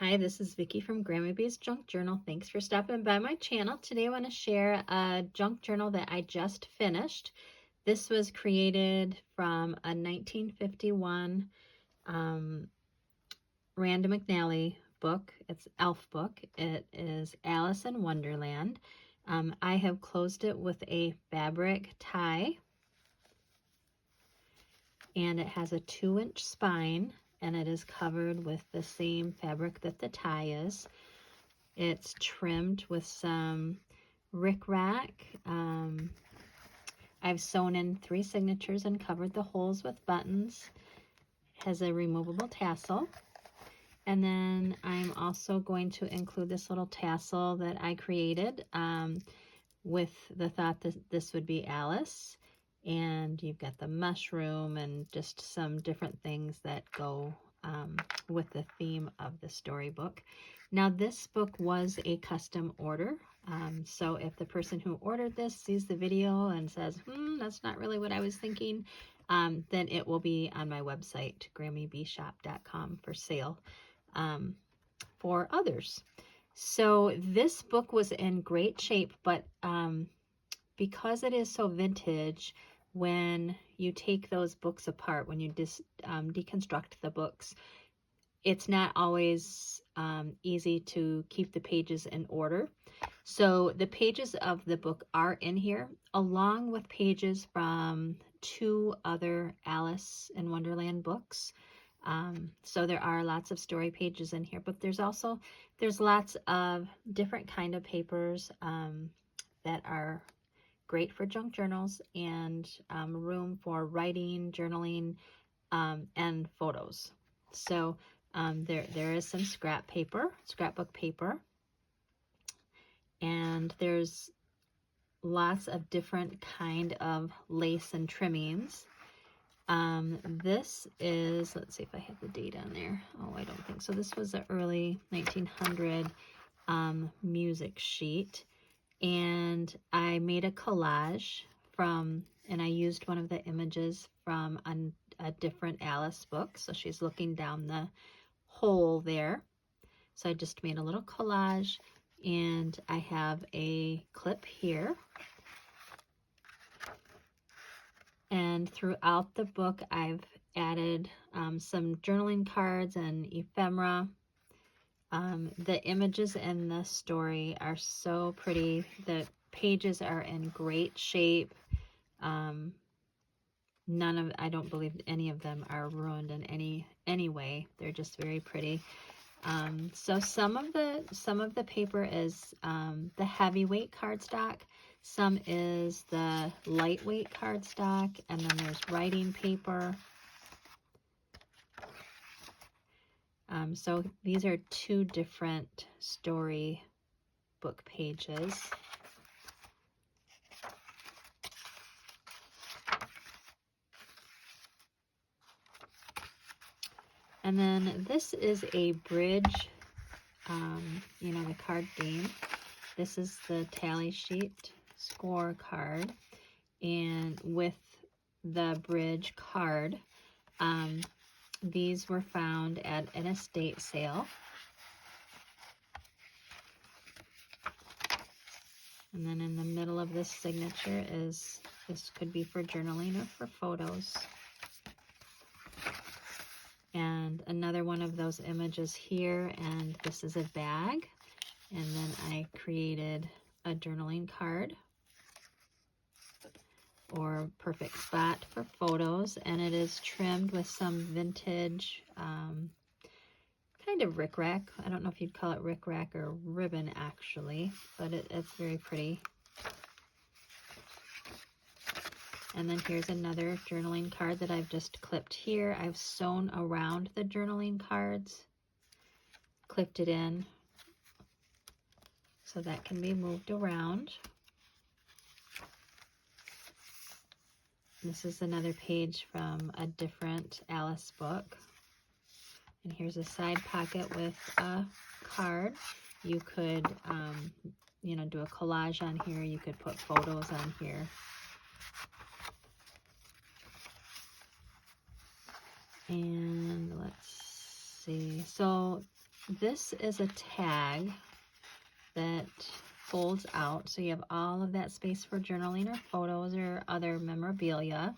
Hi, this is Vicki from Grandma Bee's Junk Journal. Thanks for stopping by my channel. Today I want to share a junk journal that I just finished. This was created from a 1951 Randa McNally book. It's Elf book. It is Alice in Wonderland. I have closed it with a fabric tie, and it has a 2-inch spine, and it is covered with the same fabric that the tie is. It's trimmed with some rickrack. I've sewn in 3 signatures and covered the holes with buttons. It has a removable tassel. And then I'm also going to include this little tassel that I created with the thought that this would be Alice. And you've got the mushroom and just some different things that go with the theme of the storybook. Now, this book was a custom order. So if the person who ordered this sees the video and says, that's not really what I was thinking, then it will be on my website, grammybeeshop.com, for sale for others. So this book was in great shape, but because it is so vintage, when you take those books apart, when you deconstruct the books, it's not always easy to keep the pages in order. So the pages of the book are in here, along with pages from 2 other Alice in Wonderland books. So there are lots of story pages in here, but there's lots of different kind of papers that are great for junk journals, and room for writing, journaling, and photos. So there is some scrapbook paper, and there's lots of different kind of lace and trimmings. This is, let's see if I have the date on there. Oh, I don't think so. This was an early 1900 music sheet. And I made a collage and I used one of the images from a different Alice book. So she's looking down the hole there. So I just made a little collage, and I have a clip here. And throughout the book, I've added some journaling cards and ephemera. The images in the story are so pretty. The pages are in great shape. I don't believe any of them are ruined in any way. They're just very pretty. So some of the paper is the heavyweight cardstock. Some is the lightweight cardstock, and then there's writing paper. So these are 2 different story book pages. And then this is a bridge, the card game. This is the tally sheet score card, and with the bridge card, these were found at an estate sale. And then in the middle of this signature this could be for journaling or for photos. And another one of those images here, and this is a bag. And then I created a journaling card, or perfect spot for photos, and it is trimmed with some vintage kind of rickrack. I don't know if you'd call it rickrack or ribbon actually, but it's very pretty. And then here's another journaling card that I've just clipped here. I've sewn around the journaling cards, clipped it in so that can be moved around. This is another page from a different Alice book. And here's a side pocket with a card. You could, do a collage on here. You could put photos on here. And let's see. So this is a tag that folds out, so you have all of that space for journaling or photos or other memorabilia.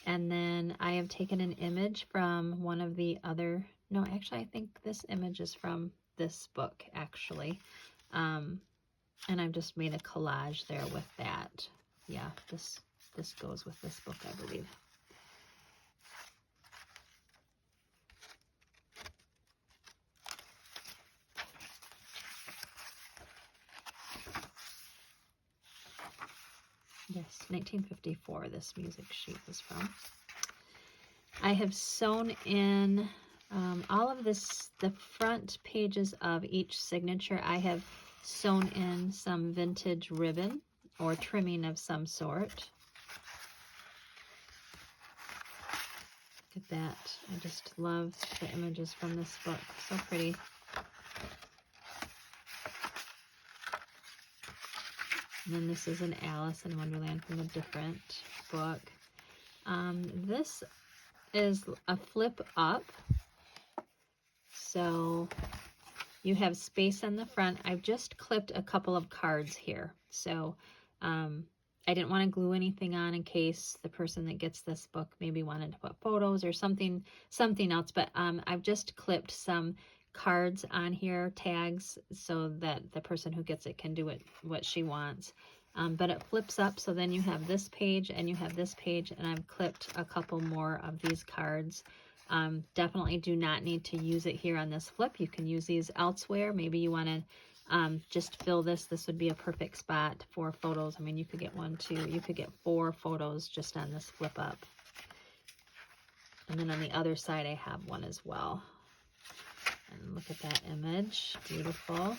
And then I have taken an image from one of the other, no, actually I think this image is from this book actually. And I've just made a collage there with that. Yeah, this goes with this book, I believe. Yes, 1954 this music sheet was from. I have sewn in all of this, the front pages of each signature. I have sewn in some vintage ribbon or trimming of some sort. Look at that. I just love the images from this book. So pretty. And then this is an Alice in Wonderland from a different book. This is a flip up. So you have space on the front. I've just clipped a couple of cards here. So I didn't want to glue anything on in case the person that gets this book maybe wanted to put photos or something else. But I've just clipped some cards on here, tags, so that the person who gets it can do it what she wants. But it flips up, so then you have this page and you have this page, and I've clipped a couple more of these cards. Definitely do not need to use it here on this flip. You can use these elsewhere. Maybe you want to just fill this. This would be a perfect spot for photos. I mean, you could get 1, 2, you could get 4 photos just on this flip up. And then on the other side, I have one as well. And look at that image, beautiful.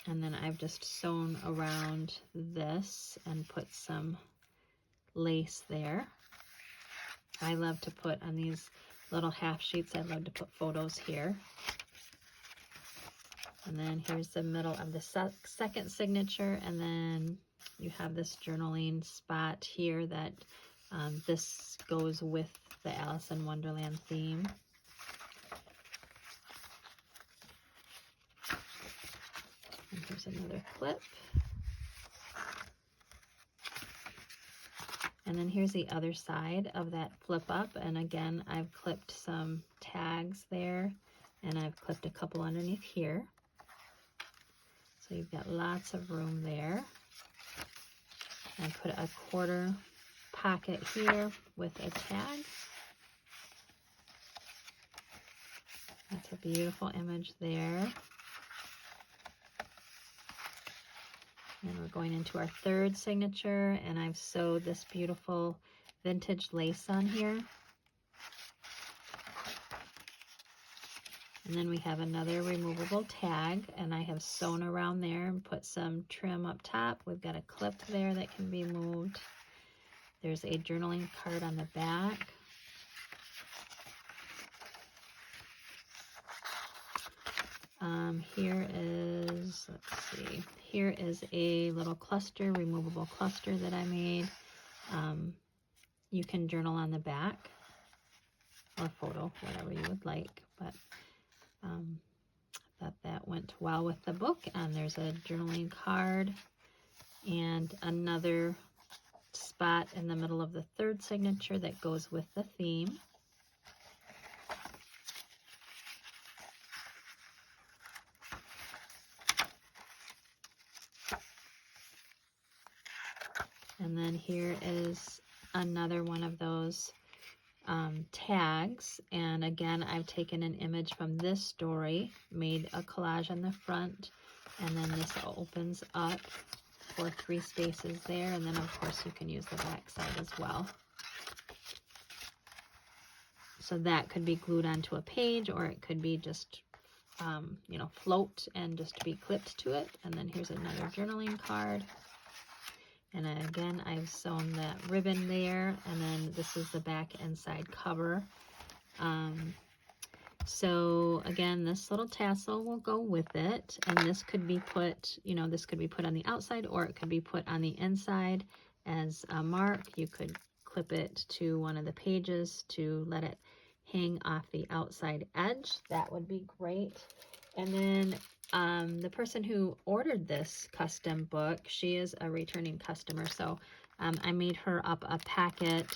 And then I've just sewn around this and put some lace there. I love to put on these little half sheets, I love to put photos here. And then here's the middle of the second signature, and then you have this journaling spot here that this goes with the Alice in Wonderland theme. And here's another clip. And then here's the other side of that flip up. And again, I've clipped some tags there, and I've clipped a couple underneath here. So you've got lots of room there. I put a quarter pocket here with a tag. That's a beautiful image there. And we're going into our third signature, and I've sewed this beautiful vintage lace on here. And then we have another removable tag, and I have sewn around there and put some trim up top. We've got a clip there that can be moved. There's a journaling card on the back. Here is, let's see, here is a little cluster, removable cluster that I made. You can journal on the back or photo, whatever you would like, but thought that went well with the book. And there's a journaling card and another spot in the middle of the third signature that goes with the theme. And then here is another one of those tags. And again, I've taken an image from this story, made a collage on the front, and then this opens up for 3 spaces there. And then of course you can use the back side as well. So that could be glued onto a page, or it could be just, you know, float and just be clipped to it. And then here's another journaling card. And then again, I've sewn that ribbon there, and then this is the back and side cover. So again, this little tassel will go with it, and this could be put, you know, this could be put on the outside, or it could be put on the inside as a mark. You could clip it to one of the pages to let it hang off the outside edge. That would be great. And then the person who ordered this custom book, she is a returning customer, so I made her up a packet,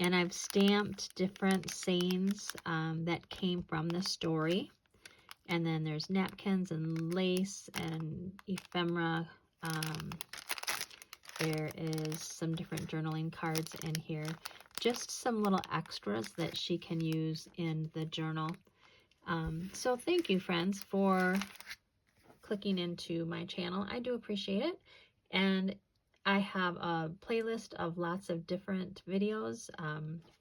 and I've stamped different sayings that came from the story. And then there's napkins and lace and ephemera. There is some different journaling cards in here. Just some little extras that she can use in the journal. So thank you, friends, for clicking into my channel. I do appreciate it. And I have a playlist of lots of different videos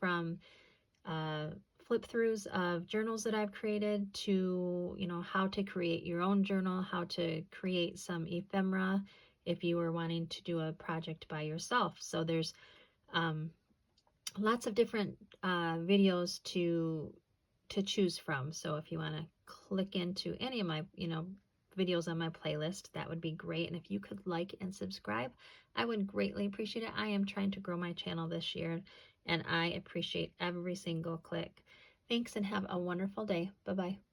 from flip throughs of journals that I've created to, you know, how to create your own journal, how to create some ephemera if you were wanting to do a project by yourself. So there's lots of different videos to choose from. So if you want to click into any of my, you know, videos on my playlist, that would be great. And if you could like and subscribe, I would greatly appreciate it. I am trying to grow my channel this year, and I appreciate every single click. Thanks, and have a wonderful day. Bye-bye.